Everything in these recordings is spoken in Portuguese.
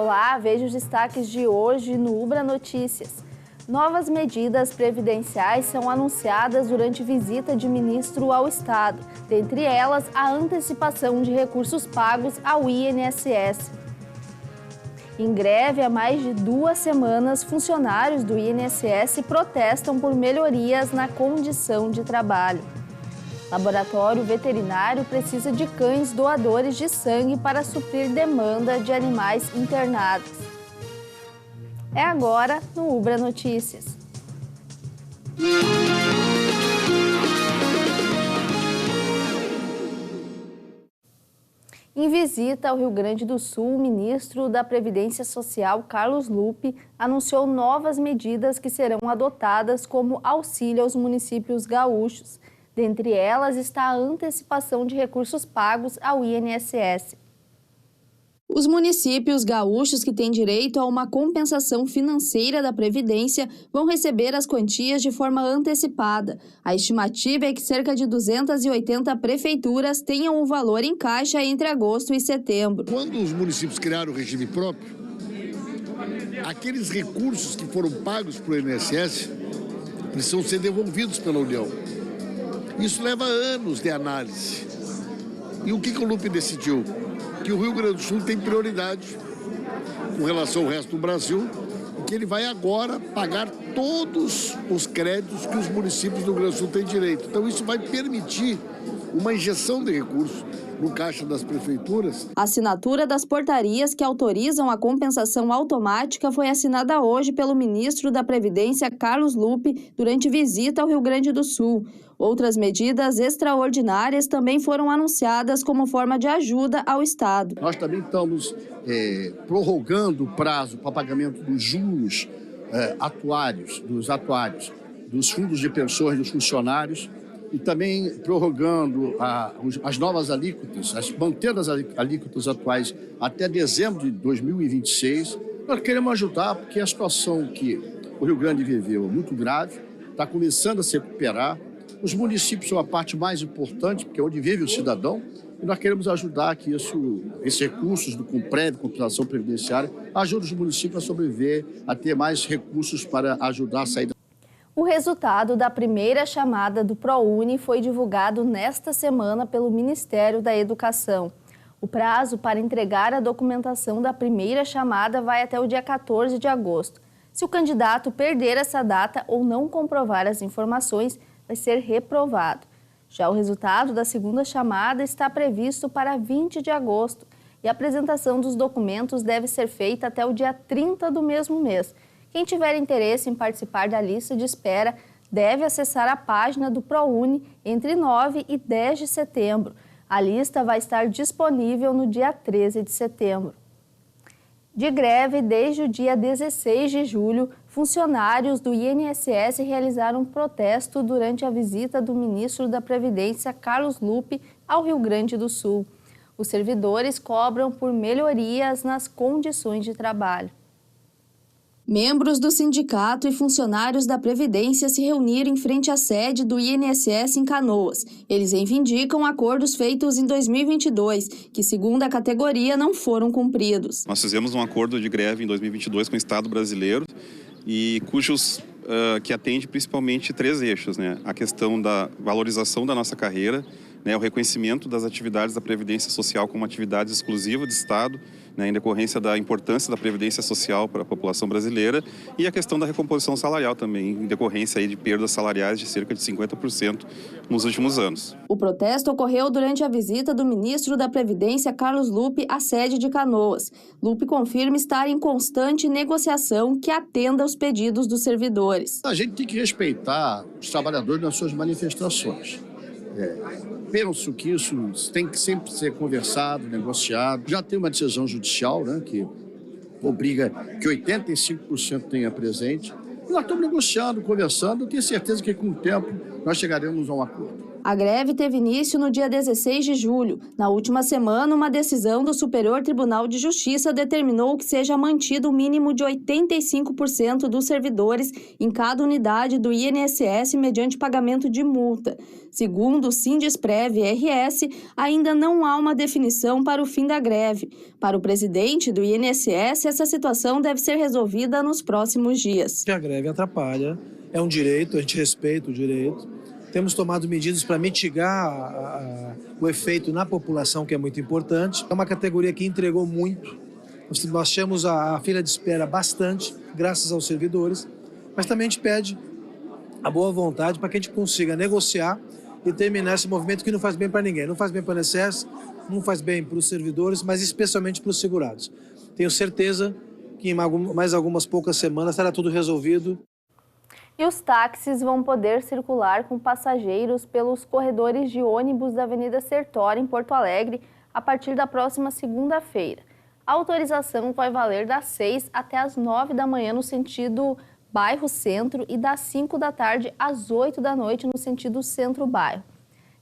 Olá, veja os destaques de hoje no Ubra Notícias. Novas medidas previdenciais são anunciadas durante visita de ministro ao Estado, dentre elas a antecipação de recursos pagos ao INSS. Em greve há mais de 2 semanas, funcionários do INSS protestam por melhorias na condição de trabalho. Laboratório veterinário precisa de cães doadores de sangue para suprir demanda de animais internados. É agora no Ubra Notícias. Em visita ao Rio Grande do Sul, o ministro da Previdência Social, Carlos Lupe, anunciou novas medidas que serão adotadas como auxílio aos municípios gaúchos. Dentre elas está a antecipação de recursos pagos ao INSS. Os municípios gaúchos que têm direito a uma compensação financeira da Previdência vão receber as quantias de forma antecipada. A estimativa é que cerca de 280 prefeituras tenham o valor em caixa entre agosto e setembro. Quando os municípios criaram o regime próprio, aqueles recursos que foram pagos para o INSS precisam ser devolvidos pela União. Isso leva anos de análise. E o que o Lupe decidiu? Que o Rio Grande do Sul tem prioridade com relação ao resto do Brasil e que ele vai agora pagar todos os créditos que os municípios do Rio Grande do Sul têm direito. Então isso vai permitir uma injeção de recursos no caixa das prefeituras. A assinatura das portarias que autorizam a compensação automática foi assinada hoje pelo ministro da Previdência, Carlos Lupe, durante visita ao Rio Grande do Sul. Outras medidas extraordinárias também foram anunciadas como forma de ajuda ao Estado. Nós também estamos prorrogando o prazo para pagamento dos juros atuários, dos fundos de pensões dos funcionários e também prorrogando as novas alíquotas, mantendo as alíquotas atuais até dezembro de 2026. Nós queremos ajudar porque a situação que o Rio Grande viveu é muito grave, está começando a se recuperar. Os municípios são a parte mais importante, porque é onde vive o cidadão, e nós queremos ajudar que esses recursos do Compred, compilação previdenciária, ajudem os municípios a sobreviver, a ter mais recursos para ajudar a sair da... O resultado da primeira chamada do ProUni foi divulgado nesta semana pelo Ministério da Educação. O prazo para entregar a documentação da primeira chamada vai até o dia 14 de agosto. Se o candidato perder essa data ou não comprovar as informações, vai ser reprovado. Já o resultado da segunda chamada está previsto para 20 de agosto e a apresentação dos documentos deve ser feita até o dia 30 do mesmo mês. Quem tiver interesse em participar da lista de espera deve acessar a página do ProUni entre 9 e 10 de setembro. A lista vai estar disponível no dia 13 de setembro. De greve desde o dia 16 de julho, funcionários do INSS realizaram um protesto durante a visita do ministro da Previdência, Carlos Lupe, ao Rio Grande do Sul. Os servidores cobram por melhorias nas condições de trabalho. Membros do sindicato e funcionários da Previdência se reuniram em frente à sede do INSS em Canoas. Eles reivindicam acordos feitos em 2022, que, segundo a categoria, não foram cumpridos. Nós fizemos um acordo de greve em 2022 com o Estado brasileiro, e que atende principalmente 3 eixos, né? A questão da valorização da nossa carreira, né? O reconhecimento das atividades da Previdência Social como atividade exclusiva do Estado, né? Em decorrência da importância da Previdência Social para a população brasileira, e a questão da recomposição salarial também, em decorrência aí de perdas salariais de cerca de 50% nos últimos anos. O protesto ocorreu durante a visita do ministro da Previdência, Carlos Lupe, à sede de Canoas. Lupe confirma estar em constante negociação que atenda aos pedidos dos servidores. A gente tem que respeitar os trabalhadores nas suas manifestações. Penso que isso tem que sempre ser conversado, negociado. Já tem uma decisão judicial, né, que obriga que 85% tenha presente. E nós estamos negociando, conversando. Eu tenho certeza que com o tempo nós chegaremos a um acordo. A greve teve início no dia 16 de julho. Na última semana, uma decisão do Superior Tribunal de Justiça determinou que seja mantido o mínimo de 85% dos servidores em cada unidade do INSS mediante pagamento de multa. Segundo o Sindesprev-RS, ainda não há uma definição para o fim da greve. Para o presidente do INSS, essa situação deve ser resolvida nos próximos dias. A greve atrapalha, é um direito, a gente respeita o direito. Temos tomado medidas para mitigar o efeito na população, que é muito importante. É uma categoria que entregou muito. Nós temos a fila de espera bastante, graças aos servidores, mas também a gente pede a boa vontade para que a gente consiga negociar e terminar esse movimento que não faz bem para ninguém. Não faz bem para o INSS, não faz bem para os servidores, mas especialmente para os segurados. Tenho certeza que em mais algumas poucas semanas estará tudo resolvido. E os táxis vão poder circular com passageiros pelos corredores de ônibus da Avenida Sertório, em Porto Alegre, a partir da próxima segunda-feira. A autorização vai valer das 6 até as 9 da manhã no sentido bairro-centro e das 5 da tarde às 8 da noite no sentido centro-bairro.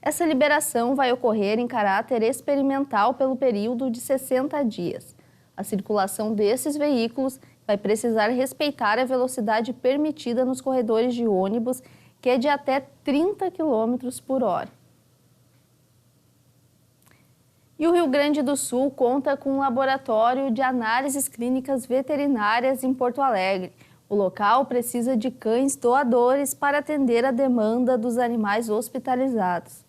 Essa liberação vai ocorrer em caráter experimental pelo período de 60 dias. A circulação desses veículos vai precisar respeitar a velocidade permitida nos corredores de ônibus, que é de até 30 km por hora. E o Rio Grande do Sul conta com um laboratório de análises clínicas veterinárias em Porto Alegre. O local precisa de cães doadores para atender a demanda dos animais hospitalizados.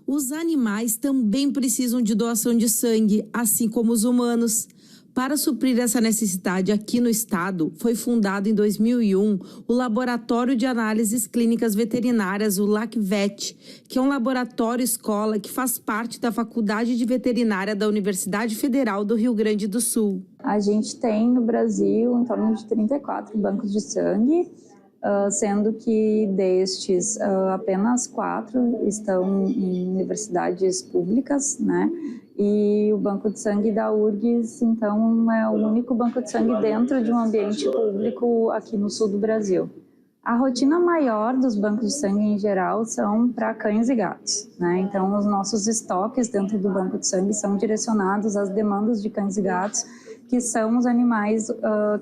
Os animais também precisam de doação de sangue, assim como os humanos. Para suprir essa necessidade aqui no estado, foi fundado em 2001 o Laboratório de Análises Clínicas Veterinárias, o LACVET, que é um laboratório-escola que faz parte da Faculdade de Veterinária da Universidade Federal do Rio Grande do Sul. A gente tem no Brasil em torno de 34 bancos de sangue, sendo que destes apenas 4 estão em universidades públicas, né? E o banco de sangue da URGS, então, é o único banco de sangue dentro de um ambiente público aqui no sul do Brasil. A rotina maior dos bancos de sangue em geral são para cães e gatos, né? Então, os nossos estoques dentro do banco de sangue são direcionados às demandas de cães e gatos, que são os animais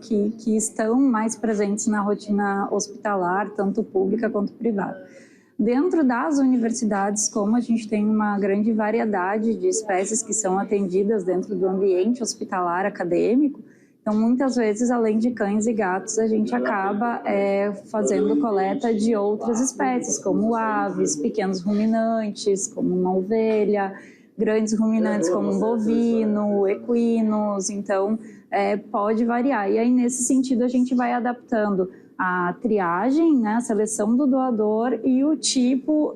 que estão mais presentes na rotina hospitalar, tanto pública quanto privada. Dentro das universidades, como a gente tem uma grande variedade de espécies que são atendidas dentro do ambiente hospitalar acadêmico, então muitas vezes, além de cães e gatos, a gente acaba fazendo coleta de outras espécies, como aves, pequenos ruminantes, como uma ovelha, grandes ruminantes como um bovino, equinos, então pode variar. E aí, nesse sentido, a gente vai adaptando a triagem, né, a seleção do doador e o tipo,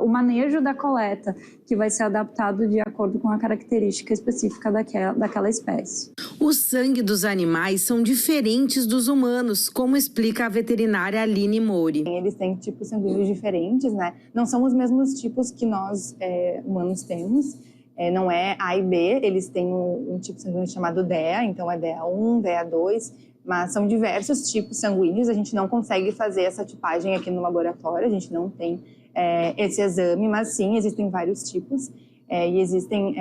o manejo da coleta, que vai ser adaptado de acordo com a característica específica daquela espécie. O sangue dos animais são diferentes dos humanos, como explica a veterinária Aline Mouri. Eles têm tipos sanguíneos diferentes, né? Não são os mesmos tipos que nós humanos temos. Não é A e B, eles têm um tipo sanguíneo chamado DEA, então é DEA1, DEA2, mas são diversos tipos sanguíneos. A gente não consegue fazer essa tipagem aqui no laboratório, a gente não tem esse exame, mas sim, existem vários tipos e existem...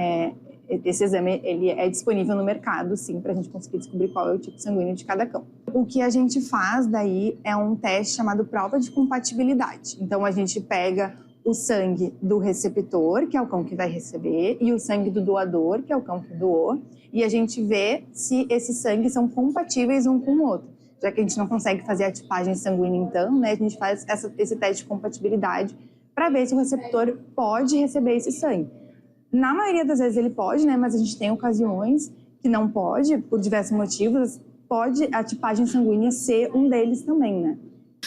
Esse exame ele é disponível no mercado, sim, para a gente conseguir descobrir qual é o tipo sanguíneo de cada cão. O que a gente faz daí é um teste chamado prova de compatibilidade. Então, a gente pega o sangue do receptor, que é o cão que vai receber, e o sangue do doador, que é o cão que doou, e a gente vê se esses sangues são compatíveis um com o outro. Já que a gente não consegue fazer a tipagem sanguínea, então, né, a gente faz esse teste de compatibilidade para ver se o receptor pode receber esse sangue. Na maioria das vezes ele pode, né, mas a gente tem ocasiões que não pode, por diversos motivos, pode a tipagem sanguínea ser um deles também, né?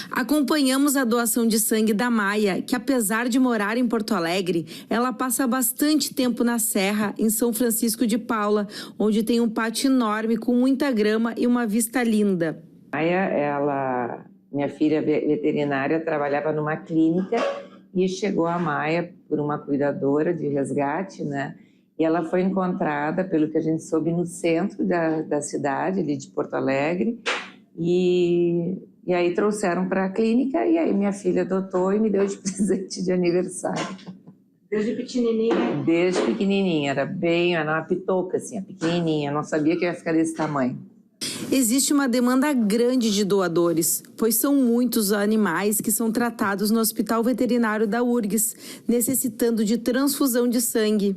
Acompanhamos a doação de sangue da Maia, que apesar de morar em Porto Alegre, ela passa bastante tempo na Serra, em São Francisco de Paula, onde tem um pátio enorme com muita grama e uma vista linda. Maia, minha filha veterinária, trabalhava numa clínica e chegou a Maia por uma cuidadora de resgate, né? E ela foi encontrada, pelo que a gente soube, no centro da cidade, ali de Porto Alegre, e E aí trouxeram para a clínica e aí minha filha adotou e me deu de presente de aniversário. Desde pequenininha? Desde pequenininha, era uma pitoca assim, pequenininha, não sabia que ia ficar desse tamanho. Existe uma demanda grande de doadores, pois são muitos os animais que são tratados no Hospital Veterinário da URGS, necessitando de transfusão de sangue.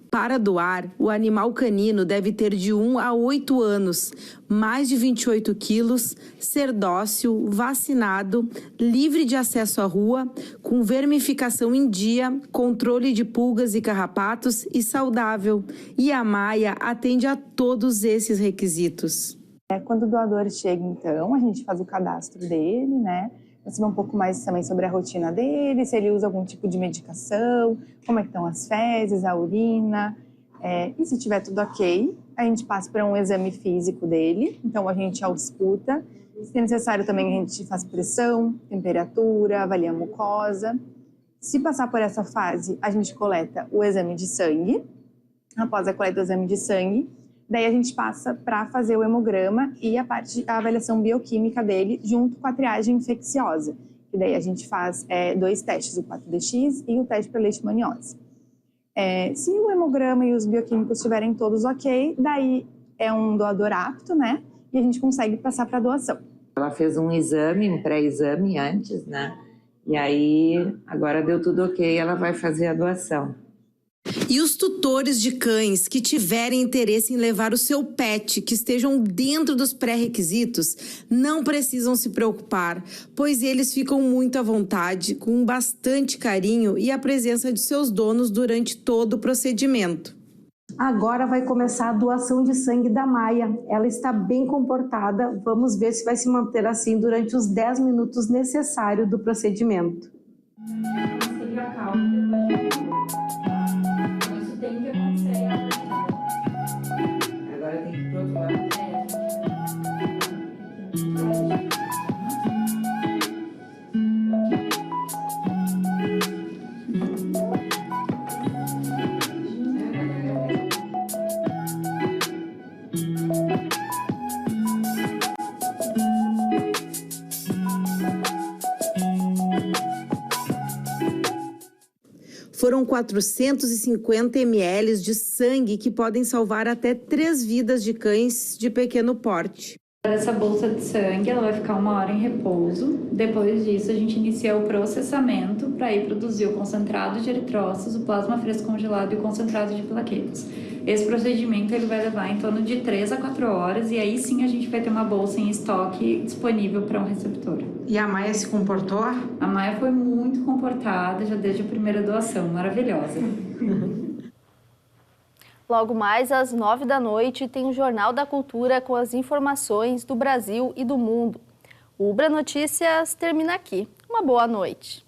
Para doar, o animal canino deve ter de 1 a 8 anos, mais de 28 quilos, ser dócil, vacinado, livre de acesso à rua, com vermificação em dia, controle de pulgas e carrapatos e saudável. E a Maia atende a todos esses requisitos. Quando o doador chega, então, a gente faz o cadastro dele, né? Para saber um pouco mais também sobre a rotina dele, se ele usa algum tipo de medicação, como é que estão as fezes, a urina. E se tiver tudo ok, a gente passa para um exame físico dele, então a gente ausculta. Se necessário também a gente faz pressão, temperatura, avalia a mucosa. Se passar por essa fase, a gente coleta o exame de sangue. Após a coleta do exame de sangue, daí a gente passa para fazer o hemograma e a avaliação bioquímica dele junto com a triagem infecciosa. E daí a gente faz 2 testes, o 4DX e o teste para leishmaniose. Se o hemograma e os bioquímicos estiverem todos ok, daí é um doador apto, né? E a gente consegue passar para doação. Ela fez um exame, um pré-exame antes, né? E aí, agora deu tudo ok, ela vai fazer a doação. E os tutores de cães que tiverem interesse em levar o seu pet, que estejam dentro dos pré-requisitos, não precisam se preocupar, pois eles ficam muito à vontade, com bastante carinho e a presença de seus donos durante todo o procedimento. Agora vai começar a doação de sangue da Maia. Ela está bem comportada. Vamos ver se vai se manter assim durante os 10 minutos necessários do procedimento. Agora tem que ir pro outro lado. Foram 450 ml de sangue que podem salvar até 3 vidas de cães de pequeno porte. Essa bolsa de sangue ela vai ficar 1 hora em repouso. Depois disso, a gente inicia o processamento para ir produzir o concentrado de eritrócitos, o plasma fresco congelado e o concentrado de plaquetas. Esse procedimento ele vai levar em torno de 3 a 4 horas e aí sim a gente vai ter uma bolsa em estoque disponível para um receptor. E a Maia se comportou? A Maia foi muito comportada já desde a primeira doação, maravilhosa. Logo mais às 9 da noite tem o Jornal da Cultura com as informações do Brasil e do mundo. O Ubra Notícias termina aqui. Uma boa noite.